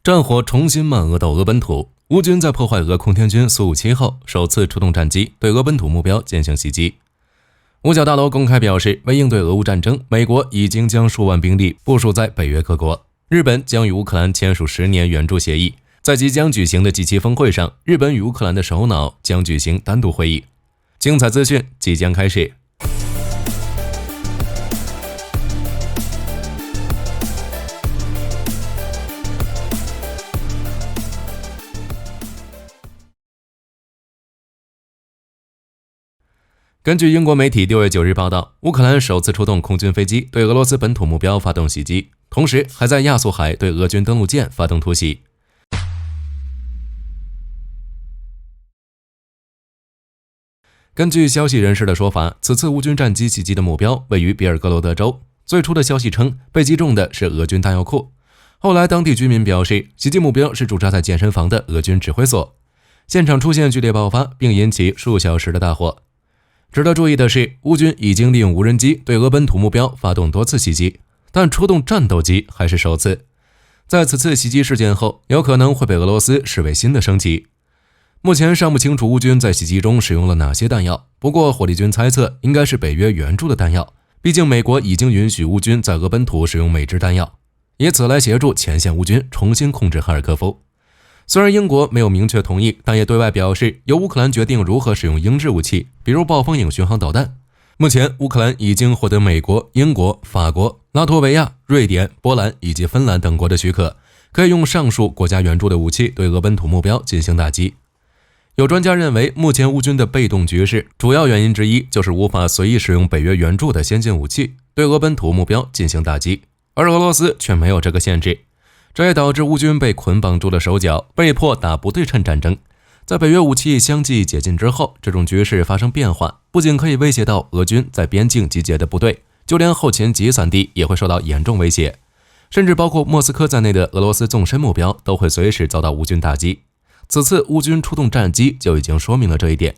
战火重新漫俄到俄本土，乌军在破坏俄空天军苏57后，首次出动战机对俄本土目标进行袭击。五角大楼公开表示，为应对俄乌战争，美国已经将数万兵力部署在北约各国。日本将与乌克兰签署10年援助协议，在即将举行的G7峰会上，日本与乌克兰的首脑将举行单独会议。精彩资讯即将开始。根据英国媒体6月9日报道，乌克兰首次出动空军飞机对俄罗斯本土目标发动袭击，同时还在亚速海对俄军登陆舰发动突袭。根据消息人士的说法，此次乌军战机袭击的目标位于比尔格罗德州。最初的消息称，被击中的是俄军弹药库。后来当地居民表示，袭击目标是驻扎在健身房的俄军指挥所。现场出现剧烈爆发，并引起数小时的大火。值得注意的是，乌军已经利用无人机对俄本土目标发动多次袭击，但出动战斗机还是首次。在此次袭击事件后，有可能会被俄罗斯视为新的升级。目前尚不清楚乌军在袭击中使用了哪些弹药，不过火力军猜测应该是北约援助的弹药，毕竟美国已经允许乌军在俄本土使用美制弹药，以此来协助前线乌军重新控制哈尔科夫。虽然英国没有明确同意，但也对外表示由乌克兰决定如何使用英制武器，比如暴风影巡航导弹。目前乌克兰已经获得美国、英国、法国、拉脱维亚、瑞典、波兰以及芬兰等国的许可，可以用上述国家援助的武器对俄本土目标进行打击。有专家认为，目前乌军的被动局势主要原因之一就是无法随意使用北约援助的先进武器对俄本土目标进行打击，而俄罗斯却没有这个限制。这也导致乌军被捆绑住了手脚，被迫打不对称战争。在北约武器相继解禁之后，这种局势发生变化，不仅可以威胁到俄军在边境集结的部队，就连后勤集散地也会受到严重威胁，甚至包括莫斯科在内的俄罗斯纵深目标都会随时遭到乌军打击。此次乌军出动战机就已经说明了这一点。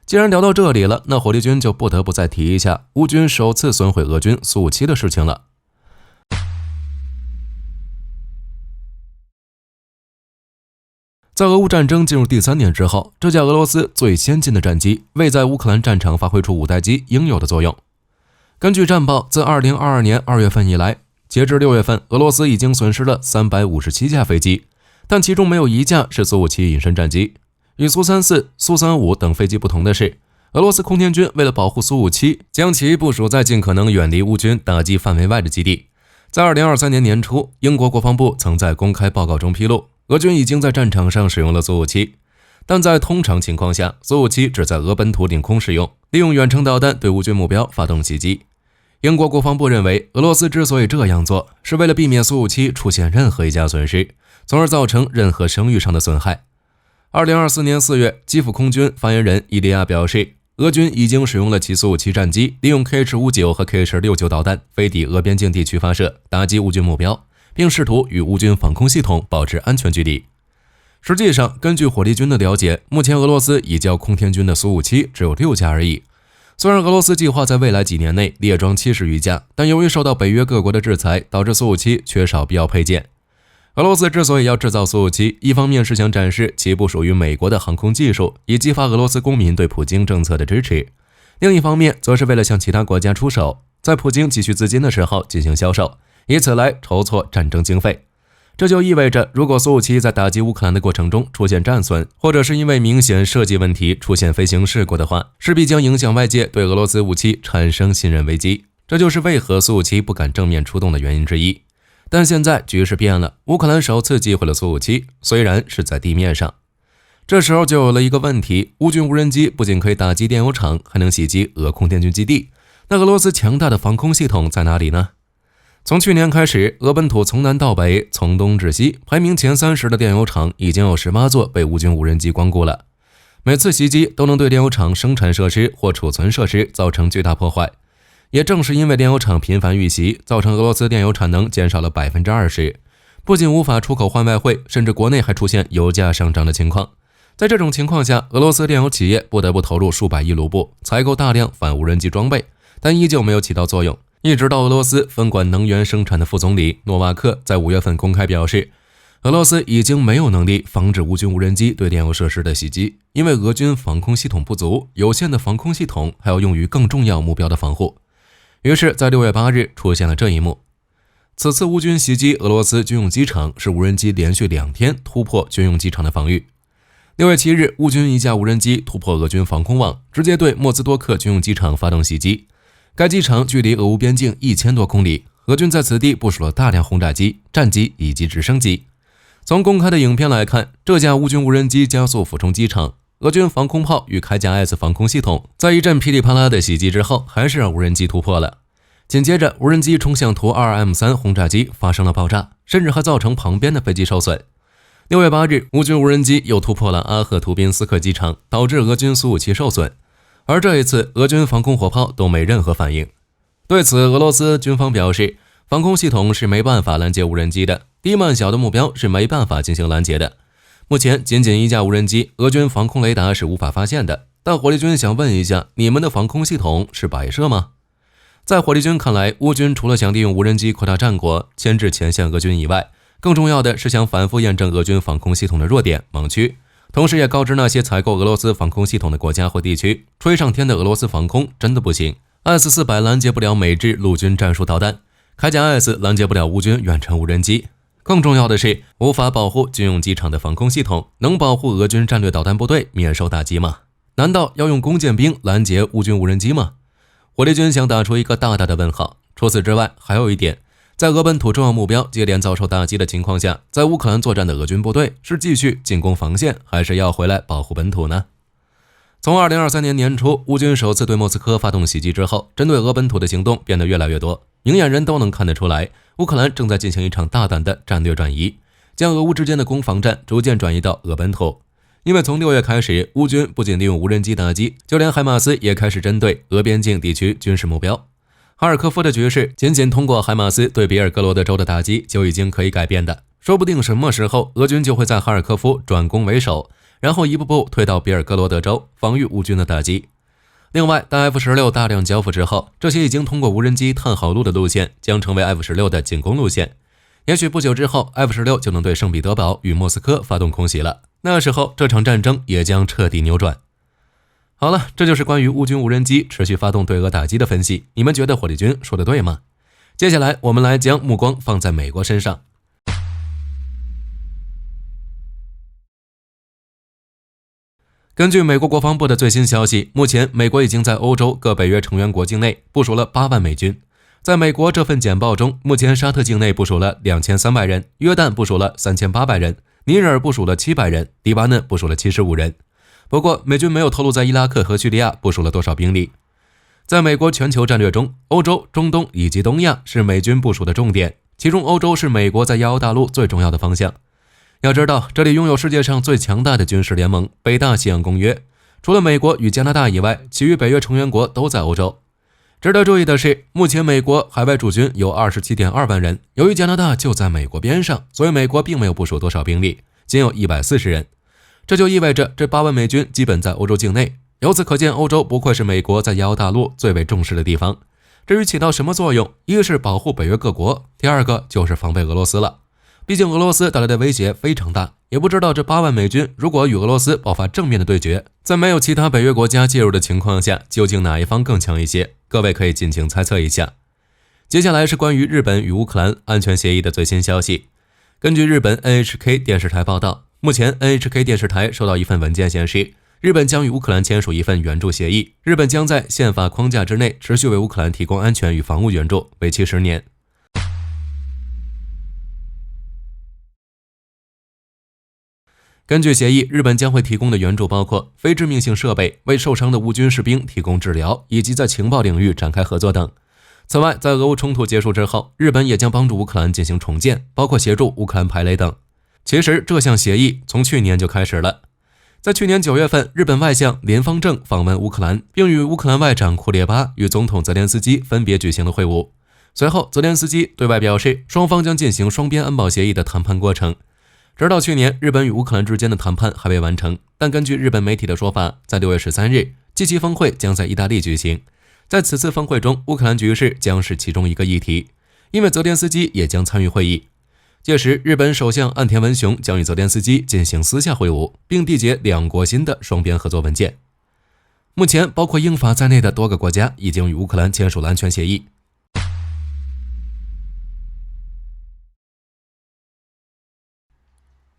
既然聊到这里了，那火力军就不得不再提一下乌军首次损毁俄军苏57的事情了。在俄乌战争进入第3年之后，这架俄罗斯最先进的战机未在乌克兰战场发挥出5代机应有的作用。根据战报，自2022年2月份以来，截至6月份，俄罗斯已经损失了357架飞机，但其中没有一架是苏57隐身战机。与苏34、苏35等飞机不同的是，俄罗斯空天军为了保护苏57，将其部署在尽可能远离乌军打击范围外的基地。在2023年年初，英国国防部曾在公开报告中披露，俄军已经在战场上使用了苏57，但在通常情况下，苏57只在俄本土领空使用，利用远程导弹对乌军目标发动袭击。英国国防部认为，俄罗斯之所以这样做，是为了避免苏57出现任何一架损失，从而造成任何声誉上的损害。2024年4月，基辅空军发言人伊利亚表示，俄军已经使用了其苏57战机，利用 KH-59 和 KH-69 导弹飞抵俄边境地区发射，打击乌军目标，并试图与乌军防空系统保持安全距离。实际上，根据火力军的了解，目前俄罗斯已交空天军的苏57只有6架而已。虽然俄罗斯计划在未来几年内列装70余架，但由于受到北约各国的制裁，导致苏57缺少必要配件。俄罗斯之所以要制造苏57，一方面是想展示其部属于美国的航空技术，以激发俄罗斯公民对普京政策的支持；另一方面，则是为了向其他国家出手，在普京急需资金的时候进行销售，以此来筹措战争经费。这就意味着，如果苏57在打击乌克兰的过程中出现战损，或者是因为明显设计问题出现飞行事故的话，势必将影响外界对俄罗斯武器产生信任危机。这就是为何苏57不敢正面出动的原因之一。但现在局势变了，乌克兰首次击毁了苏57，虽然是在地面上。这时候就有了一个问题，乌军无人机不仅可以打击电油厂，还能袭击俄空天军基地，那俄罗斯强大的防空系统在哪里呢？从去年开始，俄本土从南到北，从东至西，排名前30的电油厂已经有18座被乌军无人机光顾了。每次袭击都能对电油厂生产设施或储存设施造成巨大破坏。也正是因为电油厂频繁遇袭，造成俄罗斯电油产能减少了 20%， 不仅无法出口换外汇，甚至国内还出现油价上涨的情况。在这种情况下，俄罗斯电油企业不得不投入数百亿卢布采购大量反无人机装备，但依旧没有起到作用。一直到俄罗斯分管能源生产的副总理诺瓦克在5月份公开表示，俄罗斯已经没有能力防止乌军无人机对炼油设施的袭击，因为俄军防空系统不足，有限的防空系统还要用于更重要目标的防护。于是，在6月8日出现了这一幕。此次乌军袭击俄罗斯军用机场，是无人机连续2天突破军用机场的防御。6月7日，乌军一架无人机突破俄军防空网，直接对莫斯多克军用机场发动袭击。该机场距离俄乌边境1000多公里，俄军在此地部署了大量轰炸机、战机以及直升机。从公开的影片来看，这架乌军无人机加速俯冲机场，俄军防空炮与铠甲 S 防空系统在一阵噼里啪啦的袭击之后，还是让无人机突破了。紧接着，无人机冲向图 2M3 轰炸机发生了爆炸，甚至还造成旁边的飞机受损。6月8日，乌军无人机又突破了阿赫图宾斯克机场，导致俄军苏57受损。而这一次，俄军防空火炮都没任何反应。对此，俄罗斯军方表示，防空系统是没办法拦截无人机的，低慢小的目标是没办法进行拦截的。目前，仅一架无人机，俄军防空雷达是无法发现的。但火力军想问一下，你们的防空系统是摆设吗？在火力军看来，乌军除了想利用无人机扩大战果、牵制前线俄军以外，更重要的是想反复验证俄军防空系统的弱点、盲区，同时也告知那些采购俄罗斯防空系统的国家或地区，吹上天的俄罗斯防空真的不行。S-400拦截不了美制陆军战术导弹，铠甲 S 拦截不了乌军远程无人机。更重要的是，无法保护军用机场的防空系统，能保护俄军战略导弹部队免受打击吗？难道要用弓箭兵拦截乌军无人机吗？火力军想打出一个大大的问号。除此之外，还有一点，在俄本土重要目标接连遭受打击的情况下，在乌克兰作战的俄军部队是继续进攻防线，还是要回来保护本土呢？从2023年年初乌军首次对莫斯科发动袭击之后，针对俄本土的行动变得越来越多，明眼人都能看得出来，乌克兰正在进行一场大胆的战略转移，将俄乌之间的攻防战逐渐转移到俄本土。因为从6月开始，乌军不仅利用无人机打击，就连海马斯也开始针对俄边境地区军事目标。哈尔科夫的局势仅通过海马斯对别尔哥罗德州的打击就已经可以改变的，说不定什么时候俄军就会在哈尔科夫转攻为守，然后一步步退到别尔哥罗德州，防御乌军的打击。另外，当 F-16 大量交付之后，这些已经通过无人机探好路的路线将成为 F-16 的进攻路线。也许不久之后 F-16 就能对圣彼得堡与莫斯科发动空袭了，那时候这场战争也将彻底扭转。好了，这就是关于乌军无人机持续发动对俄打击的分析，你们觉得火力军说的对吗？接下来我们来将目光放在美国身上。根据美国国防部的最新消息，目前美国已经在欧洲各北约成员国境内部署了8万美军。在美国这份简报中，目前沙特境内部署了2300人，约旦部署了3800人，尼日尔部署了700人，黎巴嫩部署了75人。不过，美军没有透露在伊拉克和叙利亚部署了多少兵力。在美国全球战略中，欧洲、中东以及东亚是美军部署的重点，其中欧洲是美国在亚欧大陆最重要的方向。要知道，这里拥有世界上最强大的军事联盟——北大西洋公约，除了美国与加拿大以外，其余北约成员国都在欧洲。值得注意的是，目前美国海外驻军有 27.2 万人，由于加拿大就在美国边上，所以美国并没有部署多少兵力，仅有140人。这就意味着这8万美军基本在欧洲境内，由此可见，欧洲不愧是美国在亚欧大陆最为重视的地方。至于起到什么作用，一个是保护北约各国，第二个就是防备俄罗斯了。毕竟俄罗斯带来的威胁非常大，也不知道这8万美军如果与俄罗斯爆发正面的对决，在没有其他北约国家介入的情况下，究竟哪一方更强一些？各位可以尽情猜测一下。接下来是关于日本与乌克兰安全协议的最新消息。根据日本 NHK 电视台报道，目前 NHK 电视台收到一份文件显示，日本将与乌克兰签署一份援助协议，日本将在宪法框架之内持续为乌克兰提供安全与防务援助，为期10年。根据协议，日本将会提供的援助包括非致命性设备、为受伤的乌军士兵提供治疗，以及在情报领域展开合作等。此外，在俄乌冲突结束之后，日本也将帮助乌克兰进行重建，包括协助乌克兰排雷等。其实这项协议从去年就开始了。在去年9月份，日本外相林芳正访问乌克兰，并与乌克兰外长库列巴与总统泽连斯基分别举行了会晤。随后，泽连斯基对外表示，双方将进行双边安保协议的谈判过程。直到去年，日本与乌克兰之间的谈判还未完成，但根据日本媒体的说法，在6月13日，G7峰会将在意大利举行。在此次峰会中，乌克兰局势将是其中一个议题，因为泽连斯基也将参与会议。届时，日本首相岸田文雄将与泽连斯基进行私下会晤，并缔结两国新的双边合作文件。目前，包括英法在内的多个国家已经与乌克兰签署了安全协议。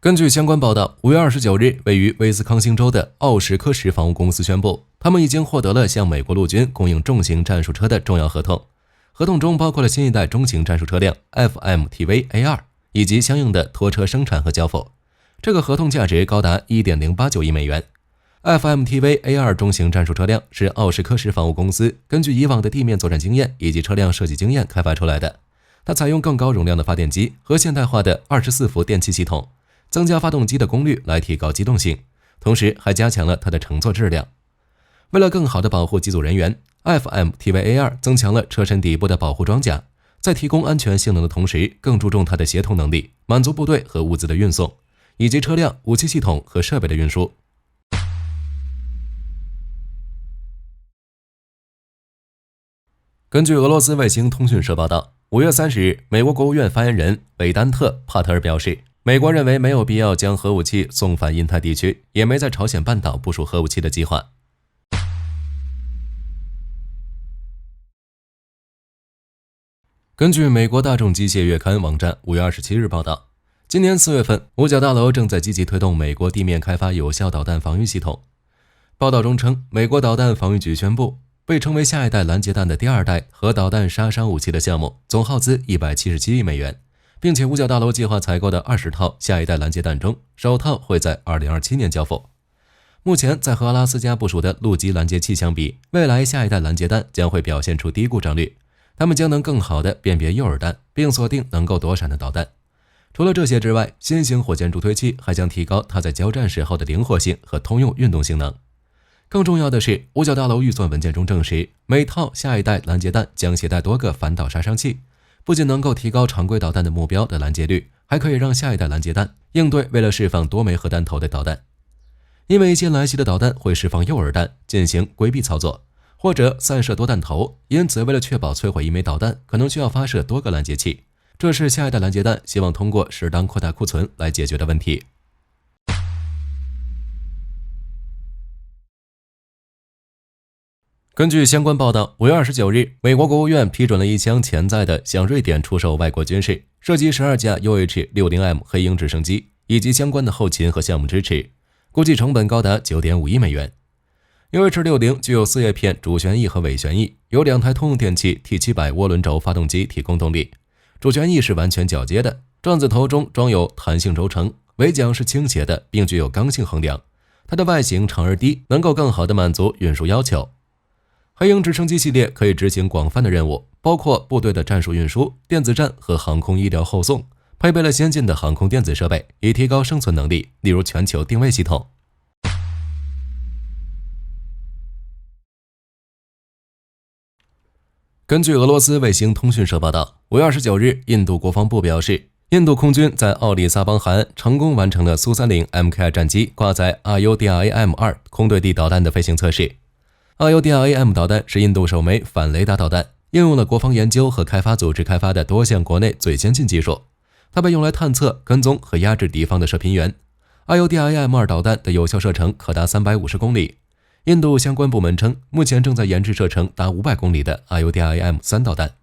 根据相关报道，5月29日，位于威斯康星州的奥什科什防务公司宣布，他们已经获得了向美国陆军供应重型战术车的重要合同。合同中包括了新一代中型战术车辆 FMTV-A2 以及相应的拖车生产和交付。这个合同价值高达 1.089 亿美元。FMTV-A2 中型战术车辆是奥什科什防务公司根据以往的地面作战经验以及车辆设计经验开发出来的。它采用更高容量的发电机和现代化的24伏电气系统，增加发动机的功率来提高机动性，同时还加强了它的乘坐质量。为了更好地保护机组人员， FMTV-A2 增强了车身底部的保护装甲，在提供安全性能的同时，更注重它的协同能力，满足部队和物资的运送，以及车辆、武器系统和设备的运输。根据俄罗斯卫星通讯社报道，5月30日，美国国务院发言人韦丹特·帕特尔表示，美国认为没有必要将核武器送返印太地区，也没在朝鲜半岛部署核武器的计划。根据美国大众机械月刊网站5月27日报道，今年4月份，五角大楼正在积极推动美国地面开发有效导弹防御系统。报道中称，美国导弹防御局宣布，被称为下一代拦截弹的第二代核导弹杀伤武器的项目总耗资177亿美元，并且五角大楼计划采购的20套下一代拦截弹中，首套会在2027年交付。目前在和阿拉斯加部署的陆基拦截器相比，未来下一代拦截弹将会表现出低故障率，它们将能更好地辨别诱饵弹，并锁定能够躲闪的导弹。除了这些之外，新型火箭助推器还将提高它在交战时候的灵活性和通用运动性能。更重要的是，五角大楼预算文件中证实，每套下一代拦截弹将携带多个反导杀伤器，不仅能够提高常规导弹的目标的拦截率，还可以让下一代拦截弹应对为了释放多枚核弹头的导弹。因为一些来袭的导弹会释放诱饵弹进行规避操作，或者散射多弹头，因此为了确保摧毁一枚导弹，可能需要发射多个拦截器。这是下一代拦截弹希望通过适当扩大库存来解决的问题。根据相关报道，5月29日，美国国务院批准了一项潜在的向瑞典出售外国军事，涉及12架 UH-60M 黑鹰直升机以及相关的后勤和项目支持，估计成本高达 9.5 亿美元。UH-60具有4叶片主旋翼和尾旋翼，由2台通用电气 T700 涡轮轴发动机提供动力。主旋翼是完全铰接的，转子头中装有弹性轴承，尾桨是倾斜的，并具有刚性横梁。它的外形长而低，能够更好地满足运输要求。黑鹰直升机系列可以执行广泛的任务，包括部队的战术运输、电子战和航空医疗后送，配备了先进的航空电子设备，以提高生存能力，例如全球定位系统。根据俄罗斯卫星通讯社报道，5月29日，印度国防部表示，印度空军在奥里萨邦海岸成功完成了苏30 MKI 战机挂载 RUDRAM-2 空对地导弹的飞行测试。RUDRAM 导弹是印度首枚反雷达导弹，应用了国防研究和开发组织开发的多项国内最先进技术。它被用来探测、跟踪和压制敌方的射频源。RUDRAM-2 导弹的有效射程可达350公里。印度相关部门称，目前正在研制射程达500公里的 RUDRAM-3 导弹。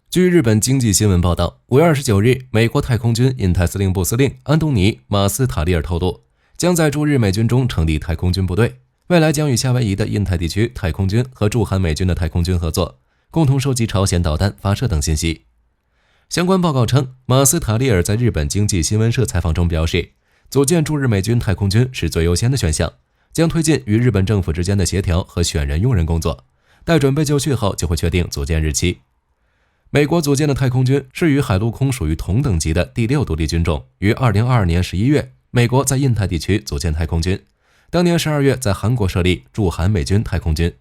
据日本经济新闻报道，5月29日，美国太空军印太司令部司令安东尼·马斯塔利尔透露，将在驻日美军中成立太空军部队，未来将与夏威夷的印太地区太空军和驻韩美军的太空军合作，共同收集朝鲜导弹发射等信息。相关报告称，马斯塔利尔在日本经济新闻社采访中表示，组建驻日美军太空军是最优先的选项，将推进与日本政府之间的协调和选人用人工作，待准备就绪后就会确定组建日期。美国组建的太空军是与海陆空属于同等级的第6独立军种，于2022年11月，美国在印太地区组建太空军，当年12月在韩国设立驻韩美军太空军。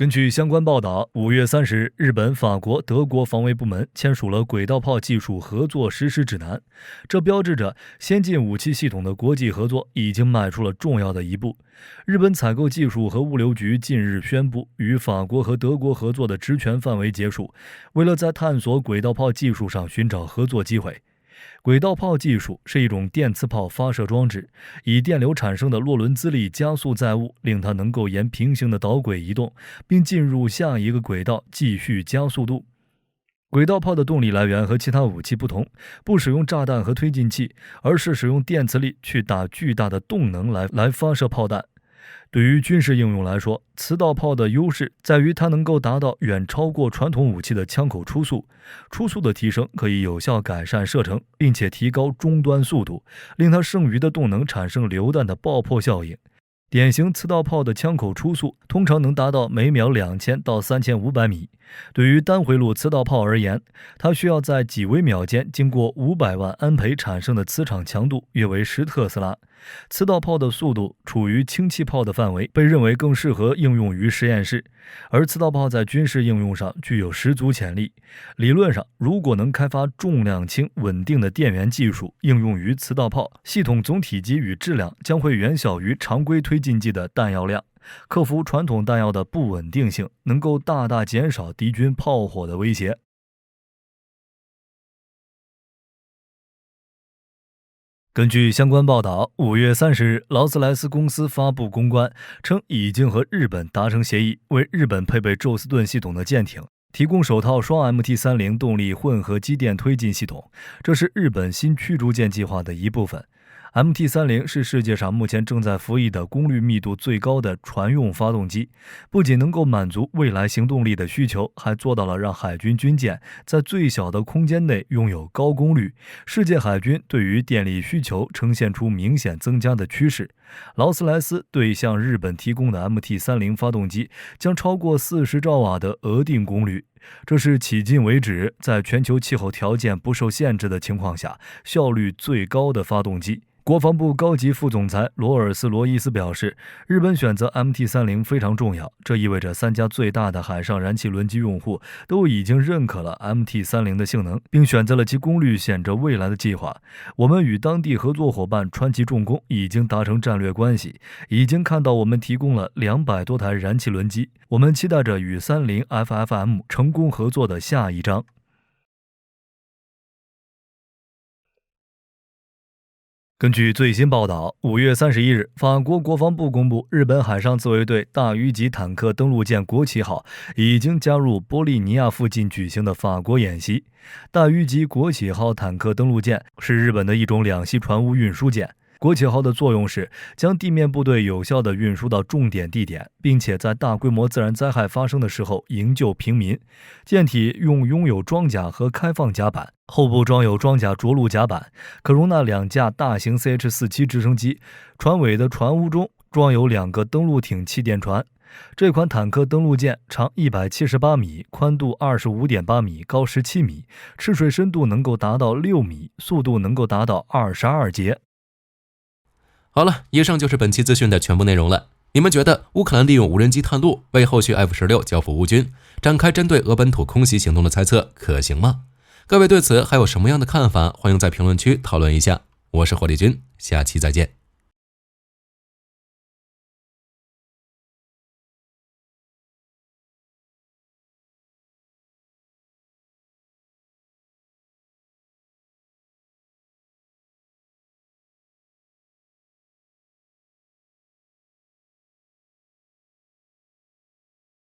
根据相关报道，5月30日，日本、法国、德国防卫部门签署了轨道炮技术合作实施指南，这标志着先进武器系统的国际合作已经迈出了重要的一步。日本采购技术和物流局近日宣布，与法国和德国合作的职权范围结束，为了在探索轨道炮技术上寻找合作机会。轨道炮技术是一种电磁炮发射装置，以电流产生的洛伦兹力加速载物，令它能够沿平行的导轨移动，并进入下一个轨道继续加速度。轨道炮的动力来源和其他武器不同，不使用炸弹和推进器，而是使用电磁力去打巨大的动能来发射炮弹。对于军事应用来说，磁导炮的优势在于它能够达到远超过传统武器的枪口初速。初速的提升可以有效改善射程，并且提高终端速度，令它剩余的动能产生榴弹的爆破效应。典型磁导炮的枪口初速通常能达到每秒2000到3500米。对于单回路磁导炮而言，它需要在几微秒间经过500万安培产生的磁场强度约为10特斯拉。磁导炮的速度处于氢气炮的范围，被认为更适合应用于实验室，而磁导炮在军事应用上具有十足潜力。理论上，如果能开发重量轻、稳定的电源技术应用于磁导炮，系统总体积与质量将会远小于常规推进剂的弹药量，克服传统弹药的不稳定性，能够大大减少敌军炮火的威胁。根据相关报道，5月30日，劳斯莱斯公司发布公关，称已经和日本达成协议，为日本配备宙斯盾系统的舰艇提供首套双 MT-30 动力混合机电推进系统，这是日本新驱逐舰计划的一部分。MT-30 是世界上目前正在服役的功率密度最高的船用发动机，不仅能够满足未来行动力的需求，还做到了让海军军舰在最小的空间内拥有高功率。世界海军对于电力需求呈现出明显增加的趋势。劳斯莱斯对向日本提供的 MT-30 发动机将超过40兆瓦的额定功率，这是迄今为止在全球气候条件不受限制的情况下效率最高的发动机。国防部高级副总裁罗尔斯·罗伊斯表示，日本选择 MT-30 非常重要，这意味着3家最大的海上燃气轮机用户都已经认可了 MT-30 的性能，并选择了其功率显着未来的计划。我们与当地合作伙伴川崎重工已经达成战略关系，已经看到我们提供了200多台燃气轮机，我们期待着与30FFM 成功合作的下一章。根据最新报道，5月31日，法国国防部公布，日本海上自卫队大鱼级坦克登陆舰国旗号已经加入波利尼亚附近举行的法国演习。大鱼级国旗号坦克登陆舰是日本的一种两栖船坞运输舰。国旗号的作用是将地面部队有效地运输到重点地点，并且在大规模自然灾害发生的时候营救平民。舰体拥有装甲和开放甲板，后部装有装甲着陆甲板，可容纳2架大型 CH-47直升机。船尾的船坞中装有2个登陆艇气垫船。这款坦克登陆舰长178米，宽度25.8米，高17米，吃水深度能够达到6米，速度能够达到22节。好了，以上就是本期资讯的全部内容了。你们觉得乌克兰利用无人机探路为后续 F-16交付乌军，展开针对俄本土空袭行动的猜测可行吗？各位对此还有什么样的看法？欢迎在评论区讨论一下。我是火力军，下期再见。